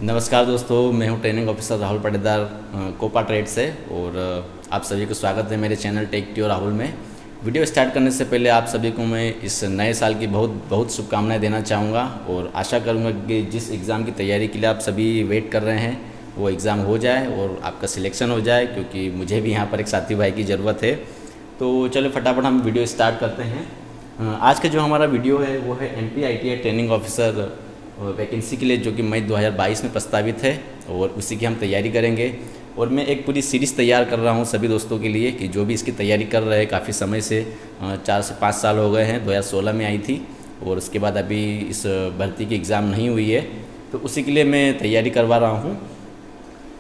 नमस्कार दोस्तों, मैं हूं training officer Rahul Patedar COPA trade से। और आप सभी को स्वागत है मेरे चैनल टेक ट्यूर राहुल में। वीडियो स्टार्ट करने से पहले आप सभी को मैं इस नए साल की बहुत बहुत शुभकामनाएं देना चाहूँगा और आशा करूँगा कि जिस एग्ज़ाम की तैयारी के लिए आप सभी वेट कर रहे हैं वो एग्ज़ाम हो जाए और आपका सिलेक्शन हो जाए, क्योंकि मुझे भी यहाँ पर एक साथी भाई की ज़रूरत है। तो चलो फटाफट हम वीडियो स्टार्ट करते हैं। आज का जो हमारा वीडियो है वो है NP-ITI ट्रेनिंग ऑफिसर वैकेंसी के लिए, जो कि मई 2022 में प्रस्तावित है और उसी की हम तैयारी करेंगे। और मैं एक पूरी सीरीज़ तैयार कर रहा हूं सभी दोस्तों के लिए कि जो भी इसकी तैयारी कर रहे हैं काफ़ी समय से, 4 से 5 साल हो गए हैं। 2016 में आई थी और उसके बाद अभी इस भर्ती की एग्ज़ाम नहीं हुई है, तो उसी के लिए मैं तैयारी करवा रहा हूँ।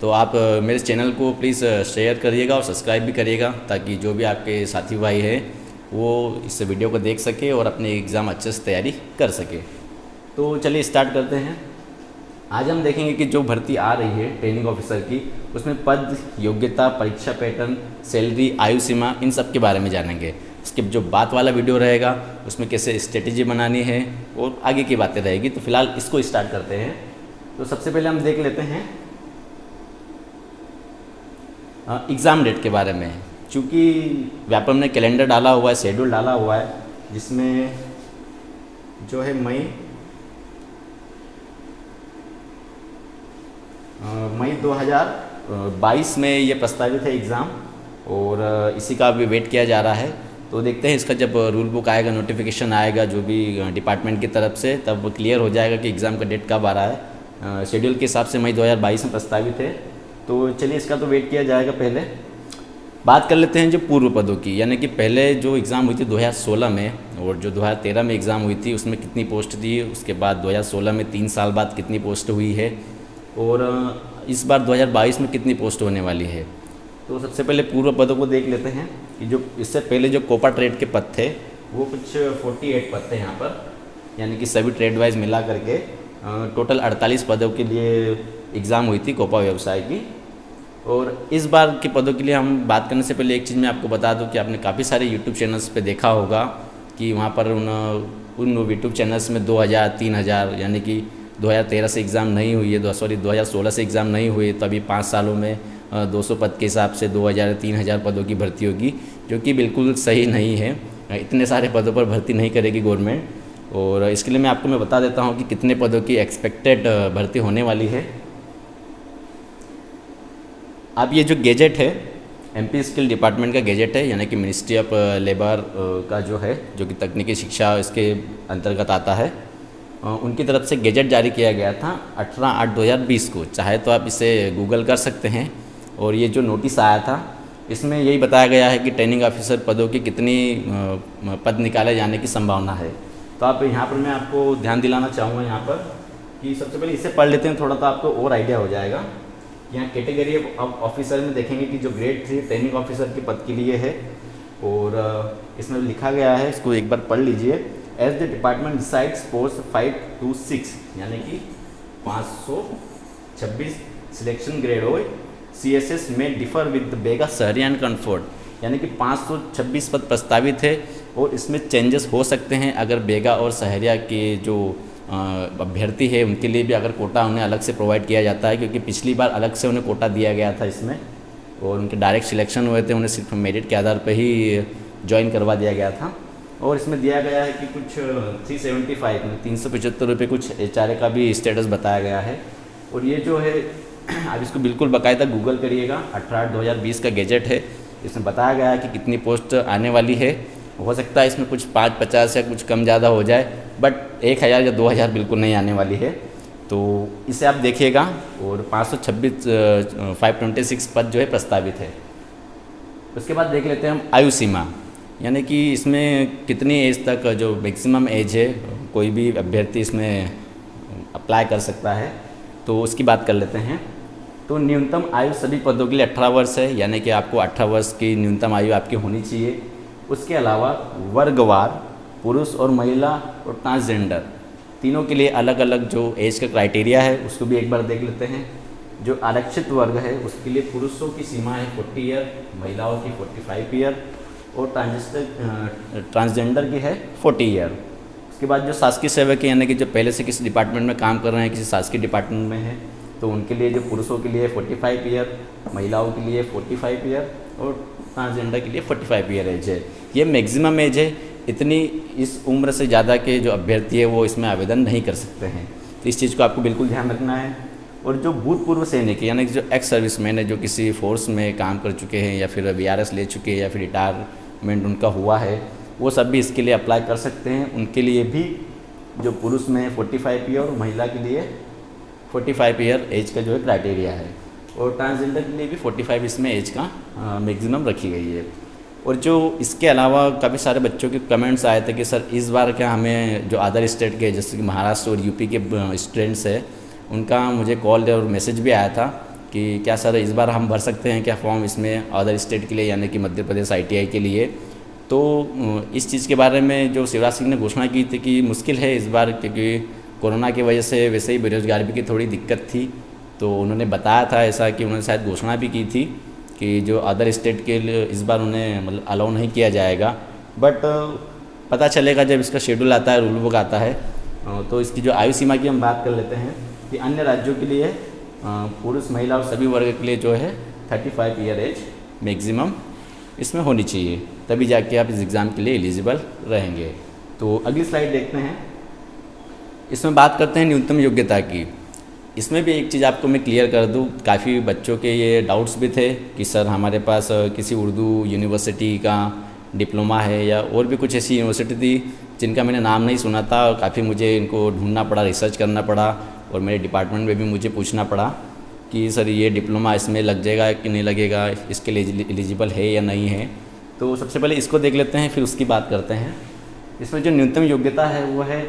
तो आप मेरे चैनल को प्लीज़ शेयर करिएगा और सब्सक्राइब भी करिएगा, ताकि जो भी आपके साथी भाई हैं वो इस वीडियो को देख सके और अपने एग्ज़ाम अच्छे से तैयारी कर सके। तो चलिए स्टार्ट करते हैं। आज हम देखेंगे कि जो भर्ती आ रही है ट्रेनिंग ऑफिसर की, उसमें पद, योग्यता, परीक्षा पैटर्न, सैलरी, आयु सीमा, इन सब के बारे में जानेंगे। इसके जो बात वाला वीडियो रहेगा उसमें कैसे स्ट्रेटेजी बनानी है और आगे की बातें रहेगी। तो फिलहाल इसको स्टार्ट करते हैं। तो सबसे पहले हम देख लेते हैं एग्ज़ाम डेट के बारे में। चूँकि व्यापम ने कैलेंडर डाला हुआ है, शेड्यूल डाला हुआ है, जिसमें जो है मई 2022 में ये प्रस्तावित है एग्ज़ाम, और इसी का अभी वेट किया जा रहा है। तो देखते हैं इसका जब रूल बुक आएगा, नोटिफिकेशन आएगा जो भी डिपार्टमेंट की तरफ से, तब क्लियर हो जाएगा कि एग्ज़ाम का डेट कब आ रहा है। शेड्यूल के हिसाब से मई 2022 में प्रस्तावित है। तो चलिए इसका तो वेट किया जाएगा। पहले बात कर लेते हैं जो पूर्व पदों की, यानी कि पहले जो एग्ज़ाम हुई थी 2016 में और जो 2013 में एग्ज़ाम हुई थी उसमें कितनी पोस्ट थी, उसके बाद 2016 में 3 साल बाद कितनी पोस्ट हुई है, और इस बार 2022 में कितनी पोस्ट होने वाली है। तो सबसे पहले पूर्व पदों को देख लेते हैं कि जो इससे पहले जो कोपा ट्रेड के पद थे वो कुछ 48 पद थे यहाँ पर, यानी कि सभी ट्रेड वाइज मिला करके टोटल 48 पदों के लिए एग्ज़ाम हुई थी कोपा व्यवसाय की। और इस बार के पदों के लिए हम बात करने से पहले एक चीज़ मैं आपको बता दूं कि आपने काफ़ी सारे यूट्यूब चैनल्स पे देखा होगा कि वहाँ पर उन यूट्यूब चैनल्स में 2000, 3000, यानी कि 2013 से एग्ज़ाम नहीं हुई है, 2016 से एग्ज़ाम नहीं हुई है, तो अभी 5 सालों में 200 पद के हिसाब से 2000, 3000 पदों की भर्ती होगी, जो कि बिल्कुल सही नहीं है। इतने सारे पदों पर भर्ती नहीं करेगी गवर्नमेंट। और इसके लिए मैं बता देता हूँ कि कितने पदों की एक्सपेक्टेड भर्ती होने वाली है। अब ये जो गेजेट है MP स्किल डिपार्टमेंट का गेजेट है, यानी कि मिनिस्ट्री ऑफ लेबर का जो है, जो कि तकनीकी शिक्षा इसके अंतर्गत आता है, उनकी तरफ से गेजेट जारी किया गया था 18/8/2020 को। चाहे तो आप इसे गूगल कर सकते हैं। और ये जो नोटिस आया था इसमें यही बताया गया है कि ट्रेनिंग ऑफिसर पदों की कितनी पद निकाले जाने की संभावना है। तो आप यहाँ पर मैं आपको ध्यान दिलाना चाहूँगा यहाँ पर कि सबसे पहले इसे पढ़ लेते हैं थोड़ा, तो आपको और आइडिया हो जाएगा। यहाँ कैटेगरी ऑफ ऑफिसर में देखेंगे कि जो ग्रेड 3 ट्रेनिंग ऑफिसर के पद के लिए है, और इसमें लिखा गया है, इसको एक बार पढ़ लीजिए। As the department decides post 5 to 6, यानी कि 526 सिलेक्शन ग्रेड हो, CSS में डिफर विद बेगा शहरी एंड कम्फर्ट, यानी कि 526 पद प्रस्तावित है और इसमें चेंजेस हो सकते हैं अगर बेगा और शहरिया के जो अभ्यर्थी है उनके लिए भी अगर कोटा उन्हें अलग से प्रोवाइड किया जाता है, क्योंकि पिछली बार अलग से उन्हें कोटा दिया गया था इसमें, और उनके डायरेक्ट सिलेक्शन हुए थे, उन्हें सिर्फ मेरिट के आधार पर ही ज्वाइन करवा दिया गया था। और इसमें दिया गया है कि कुछ 375 में 375 रुपये कुछ HRA का भी स्टेटस बताया गया है। और ये जो है आप इसको बिल्कुल बाकायदा गूगल करिएगा, 18/8/2020 का गेजेट है, इसमें बताया गया है कि कितनी पोस्ट आने वाली है। हो सकता है इसमें कुछ 550 या कुछ कम ज़्यादा हो जाए, बट 1000 या 2000 बिल्कुल नहीं आने वाली है। तो इसे आप देखिएगा। और 526 पद जो है प्रस्तावित है। उसके बाद देख लेते हैं हम आयु सीमा, यानी कि इसमें कितनी एज तक जो मैक्सिमम एज है कोई भी अभ्यर्थी इसमें अप्लाई कर सकता है, तो उसकी बात कर लेते हैं। तो न्यूनतम आयु सभी पदों के लिए 18 वर्ष है, यानी कि आपको 18 वर्ष की न्यूनतम आयु आपकी होनी चाहिए। उसके अलावा वर्गवार पुरुष और महिला और ट्रांसजेंडर तीनों के लिए अलग अलग जो एज का क्राइटेरिया है उसको भी एक बार देख लेते हैं। जो आरक्षित वर्ग है उसके लिए पुरुषों की सीमा है 40 ईयर, महिलाओं की 45 ईयर, और ट्रांसजेंडर की है 40 ईयर। उसके बाद जो शासकीय सेवक है, यानी कि जो पहले से किसी डिपार्टमेंट में काम कर रहे हैं, किसी शासकीय डिपार्टमेंट में है, तो उनके लिए जो पुरुषों के लिए 45 ईयर, महिलाओं के लिए 45 ईयर और ट्रांसजेंडर के लिए 45 ईयर एज है। ये मैक्सिमम एज है, इतनी इस उम्र से ज़्यादा के जो अभ्यर्थी है वो इसमें आवेदन नहीं कर सकते हैं। तो इस चीज़ को आपको बिल्कुल ध्यान रखना है। और जो भूतपूर्व सैनिक यानी कि जो एक्स सर्विसमैन है, जो किसी फोर्स में काम कर चुके हैं या फिर VRS ले चुके हैं या फिर रिटायरमेंट उनका हुआ है, वो सब भी इसके लिए अप्लाई कर सकते हैं। उनके लिए भी जो पुरुष में 45 ईयर और महिला के लिए 45 ईयर एज का जो है क्राइटेरिया है, और ट्रांसजेंडर के लिए भी 45 इसमें एज का मैक्सिमम रखी गई है। और जो इसके अलावा काफ़ी सारे बच्चों के कमेंट्स आए थे कि सर इस बार क्या हमें जो अदर स्टेट के जैसे कि महाराष्ट्र और यूपी के स्टूडेंट्स हैं, उनका मुझे कॉल और मैसेज भी आया था कि क्या सर इस बार हम भर सकते हैं क्या फॉर्म इसमें अदर स्टेट के लिए, यानी कि मध्य प्रदेश ITI के लिए। तो इस चीज़ के बारे में जो शिवराज सिंह ने घोषणा की थी कि मुश्किल है इस बार, क्योंकि कोरोना की वजह से वैसे ही बेरोजगारी की थोड़ी दिक्कत थी। तो उन्होंने बताया था ऐसा कि उन्होंने शायद घोषणा भी की थी कि जो अदर स्टेट के लिए इस बार उन्हें मतलब अलाउ नहीं किया जाएगा। बट पता चलेगा जब इसका शेड्यूल आता है, रूल बुक आता है। तो इसकी जो आयु सीमा की हम बात कर लेते हैं कि अन्य राज्यों के लिए पुरुष, महिला और सभी वर्ग के लिए जो है 35 ईयर एज मैक्सिमम इसमें होनी चाहिए, तभी जाके आप इस एग्ज़ाम के लिए एलिजिबल रहेंगे। तो अगली स्लाइड देखते हैं। इसमें बात करते हैं न्यूनतम योग्यता की। इसमें भी एक चीज़ आपको मैं क्लियर कर दूं, काफ़ी बच्चों के ये डाउट्स भी थे कि सर हमारे पास किसी उर्दू यूनिवर्सिटी का डिप्लोमा है या और भी कुछ ऐसी यूनिवर्सिटी थी जिनका मैंने नाम नहीं सुना था, और काफ़ी मुझे इनको ढूंढना पड़ा, रिसर्च करना पड़ा, और मेरे डिपार्टमेंट में भी मुझे पूछना पड़ा कि सर ये डिप्लोमा इसमें लग जाएगा कि नहीं लगेगा, इसके लिए एलिजिबल है या नहीं है। तो सबसे पहले इसको देख लेते हैं, फिर उसकी बात करते हैं। इसमें जो न्यूनतम योग्यता है वो है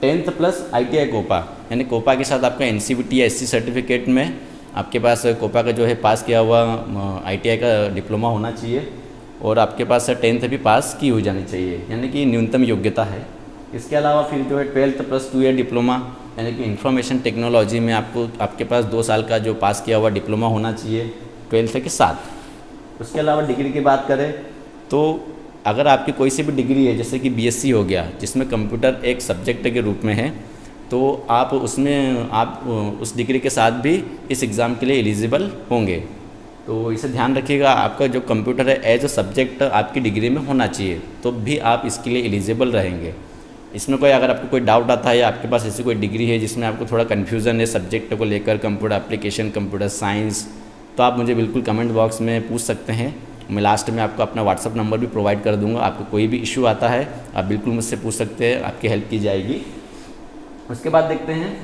10th प्लस ITI कोपा, यानी कोपा के साथ आपका NCVT या SC सर्टिफिकेट में आपके पास कोपा का जो है पास किया हुआ ITI का डिप्लोमा होना चाहिए, और आपके पास 10th भी पास की हो जानी चाहिए, यानी कि न्यूनतम योग्यता है। इसके अलावा फिर जो है 12th प्लस 2 ईयर डिप्लोमा, यानी कि इंफॉर्मेशन टेक्नोलॉजी में आपके पास 2 साल का जो पास किया हुआ डिप्लोमा होना चाहिए 12th के साथ। उसके अलावा डिग्री की बात करें तो अगर आपकी कोई सी भी डिग्री है, जैसे कि BSc हो गया जिसमें कंप्यूटर एक सब्जेक्ट के रूप में है, तो आप उसमें आप उस डिग्री के साथ भी इस एग्ज़ाम के लिए एलिजिबल होंगे। तो इसे ध्यान रखिएगा, आपका जो कंप्यूटर है एज अ सब्जेक्ट आपकी डिग्री में होना चाहिए, तो भी आप इसके लिए एलिजिबल रहेंगे। इसमें कोई अगर आपको कोई डाउट आता है या आपके पास ऐसी कोई डिग्री है जिसमें आपको थोड़ा कन्फ्यूज़न है सब्जेक्ट को लेकर, कंप्यूटर एप्लीकेशन, कंप्यूटर साइंस, तो आप मुझे बिल्कुल कमेंट बॉक्स में पूछ सकते हैं। मैं लास्ट में आपको अपना WhatsApp नंबर भी प्रोवाइड कर दूंगा। आपको कोई भी इशू आता है आप बिल्कुल मुझसे पूछ सकते हैं, आपकी हेल्प की जाएगी। उसके बाद देखते हैं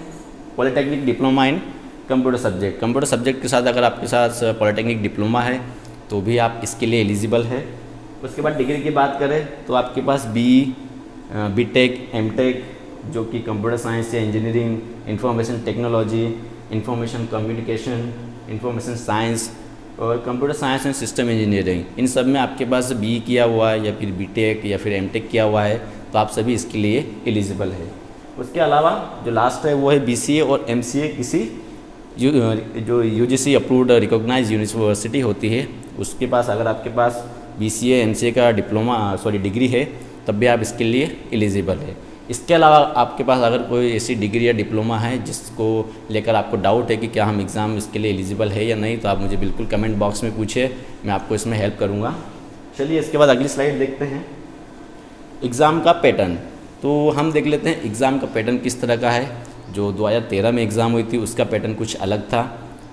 polytechnic diploma in computer subject. Computer subject के साथ अगर आपके साथ पॉलिटेक्निक डिप्लोमा है तो भी आप इसके लिए एलिजिबल है। उसके बाद डिग्री की बात करें तो आपके पास BE, BTech, MTech जो कि कंप्यूटर साइंस या engineering, information technology, information communication, information science और computer science and system engineering, इन सब में आपके पास BE किया हुआ है या फिर BTech या फिर MTech किया हुआ है, तो आप सभी इसके लिए एलिजिबल है। उसके अलावा जो लास्ट है वो है BCA और MCA किसी जो UGC अप्रूव्ड रिकॉग्नाइज यूनिवर्सिटी होती है, उसके पास अगर आपके पास BCA MCA का डिग्री है तब भी आप इसके लिए एलिजिबल है। इसके अलावा आपके पास अगर कोई ऐसी डिग्री या डिप्लोमा है जिसको लेकर आपको डाउट है कि क्या हम एग्ज़ाम इसके लिए एलिजिबल है या नहीं, तो आप मुझे बिल्कुल कमेंट बॉक्स में पूछिए, मैं आपको इसमें हेल्प करूँगा। चलिए इसके बाद अगली स्लाइड देखते हैं, एग्ज़ाम का पैटर्न। तो हम देख लेते हैं एग्ज़ाम का पैटर्न किस तरह का है। जो 2013 में एग्ज़ाम हुई थी उसका पैटर्न कुछ अलग था,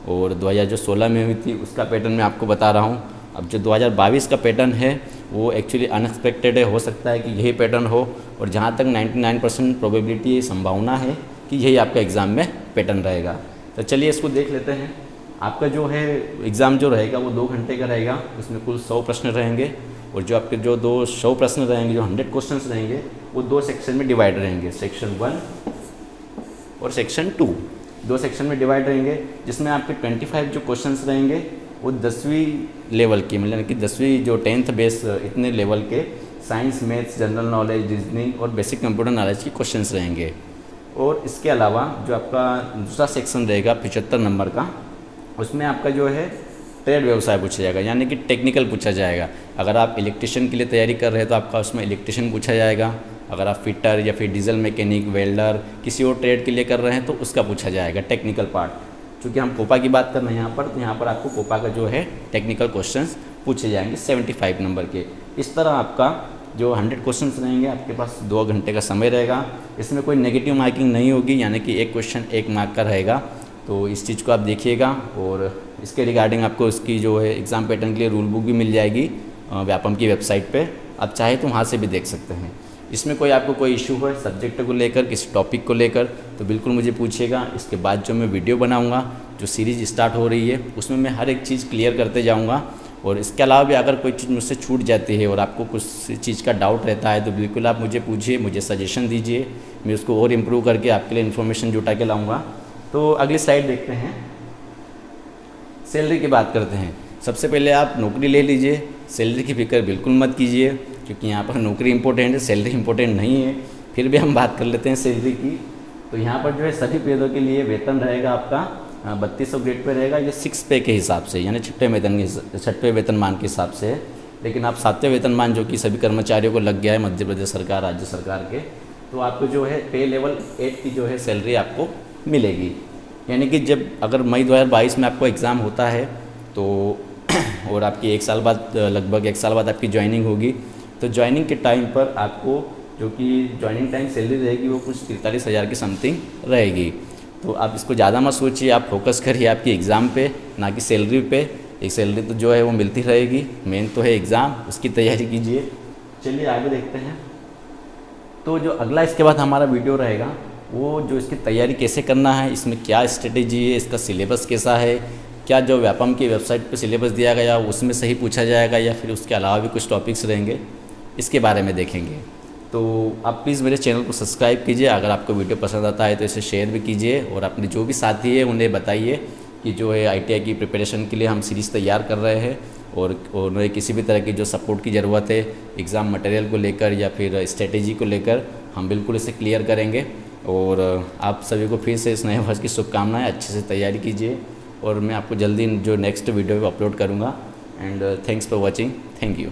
और 2016 में हुई थी उसका पैटर्न मैं आपको बता रहा हूँ। अब जो 2022 का पैटर्न है वो एक्चुअली अनएक्सपेक्टेड है, हो सकता है कि यही पैटर्न हो, और जहाँ तक 99% प्रोबेबिलिटी संभावना है कि यही आपका एग्ज़ाम में पैटर्न रहेगा। तो चलिए इसको देख लेते हैं। आपका जो है एग्ज़ाम जो रहेगा वो 2 घंटे का रहेगा, उसमें कुल 100 प्रश्न रहेंगे, और जो आपके जो 200 प्रश्न रहेंगे, जो 100 क्वेश्चन रहेंगे, वो 2 सेक्शन में डिवाइड रहेंगे, सेक्शन 1 और सेक्शन 2, 2 सेक्शन में डिवाइड रहेंगे, जिसमें आपके 25 जो क्वेश्चंस रहेंगे वो 10वीं लेवल की, मतलब कि 10वीं जो 10th बेस इतने लेवल के science, maths, general knowledge, reasoning और बेसिक कंप्यूटर नॉलेज के क्वेश्चंस रहेंगे। और इसके अलावा जो आपका दूसरा सेक्शन रहेगा 75 नंबर का, उसमें आपका जो है ट्रेड व्यवसाय पूछा जाएगा, यानी कि टेक्निकल पूछा जाएगा। अगर आप इलेक्ट्रिशियन के लिए तैयारी कर रहे हैं तो आपका उसमें इलेक्ट्रिशियन पूछा जाएगा, अगर आप फिटर या फिर डीजल मैकेनिक, वेल्डर, किसी और ट्रेड के लिए कर रहे हैं तो उसका पूछा जाएगा टेक्निकल पार्ट। चूँकि हम कोपा की बात कर रहे हैं यहाँ पर, तो यहाँ पर आपको कोपा का जो है टेक्निकल क्वेश्चंस पूछे जाएंगे 75 नंबर के। इस तरह आपका जो 100 क्वेश्चंस रहेंगे, आपके पास 2 घंटे का समय रहेगा। इसमें कोई नेगेटिव मार्किंग नहीं होगी, यानी कि एक क्वेश्चन 1 मार्क का रहेगा। तो इस चीज़ को आप देखिएगा। और इसके रिगार्डिंग आपको इसकी जो है एग्ज़ाम पैटर्न के लिए रूल बुक भी मिल जाएगी व्यापम की वेबसाइट पे, आप चाहे तो वहाँ से भी देख सकते हैं। इसमें कोई आपको कोई इशू है सब्जेक्ट को लेकर, किसी टॉपिक को लेकर, तो बिल्कुल मुझे पूछिएगा। इसके बाद जो मैं वीडियो बनाऊँगा, जो सीरीज़ स्टार्ट हो रही है, उसमें मैं हर एक चीज़ क्लियर करते जाऊँगा। और इसके अलावा भी अगर कोई चीज़ मुझसे छूट जाती है और आपको कुछ चीज़ का डाउट रहता है तो बिल्कुल आप मुझे पूछिए, मुझे सजेशन दीजिए, मैं उसको और इम्प्रूव करके आपके लिए इन्फॉर्मेशन जुटा के लाऊँगा। तो अगली स्लाइड देखते हैं। सैलरी की बात करते हैं। सबसे पहले आप नौकरी ले लीजिए, सैलरी की फिक्र बिल्कुल मत कीजिए, क्योंकि यहाँ पर नौकरी इंपॉर्टेंट है, सैलरी इंपॉर्टेंट नहीं है। फिर भी हम बात कर लेते हैं सैलरी की। तो यहाँ पर जो है सभी पदों के लिए वेतन रहेगा आपका 3200 ग्रेड पे रहेगा। ये 6 पे के हिसाब से, यानी छठवें वेतनमान के हिसाब से है। लेकिन आप 7वें वेतनमान जो कि सभी कर्मचारियों को लग गया है मध्य प्रदेश सरकार, राज्य सरकार के, तो आपको जो है पे लेवल 8 की जो है सैलरी आपको मिलेगी। यानी कि जब अगर मई 2022 में आपको एग्ज़ाम होता है तो और आपकी 1 साल बाद, लगभग 1 साल बाद आपकी ज्वाइनिंग होगी, तो ज्वाइनिंग के टाइम पर आपको जो कि ज्वाइनिंग टाइम सैलरी रहेगी वो कुछ 43,000 की समथिंग रहेगी। तो आप इसको ज़्यादा मत सोचिए, आप फोकस करिए आपकी एग्ज़ाम पे, ना कि सैलरी पे। एक सैलरी तो जो है वो मिलती रहेगी, मेन तो है एग्ज़ाम, उसकी तैयारी कीजिए। चलिए आगे देखते हैं। तो जो अगला इसके बाद हमारा वीडियो रहेगा, वो जो इसकी तैयारी कैसे करना है, इसमें क्या स्ट्रेटेजी है, इसका सिलेबस कैसा है, क्या जो व्यापम की वेबसाइट पे सिलेबस दिया गया उसमें सही पूछा जाएगा या फिर उसके अलावा भी कुछ टॉपिक्स रहेंगे, इसके बारे में देखेंगे। तो आप प्लीज़ मेरे चैनल को सब्सक्राइब कीजिए। अगर आपको वीडियो पसंद आता है तो इसे शेयर भी कीजिए, और अपने जो भी साथी है उन्हें बताइए कि जो है ITI की प्रिपरेशन के लिए हम सीरीज़ तैयार कर रहे हैं, और उन्हें किसी भी तरह की जो सपोर्ट की ज़रूरत है एग्ज़ाम मटेरियल को लेकर या फिर स्ट्रेटेजी को लेकर, हम बिल्कुल इसे क्लियर करेंगे। और आप सभी को फिर से इस नए वर्ष की शुभकामनाएं। अच्छे से तैयारी कीजिए, और मैं आपको जल्दी जो नेक्स्ट वीडियो अपलोड करूँगा। And thanks for watching. Thank you.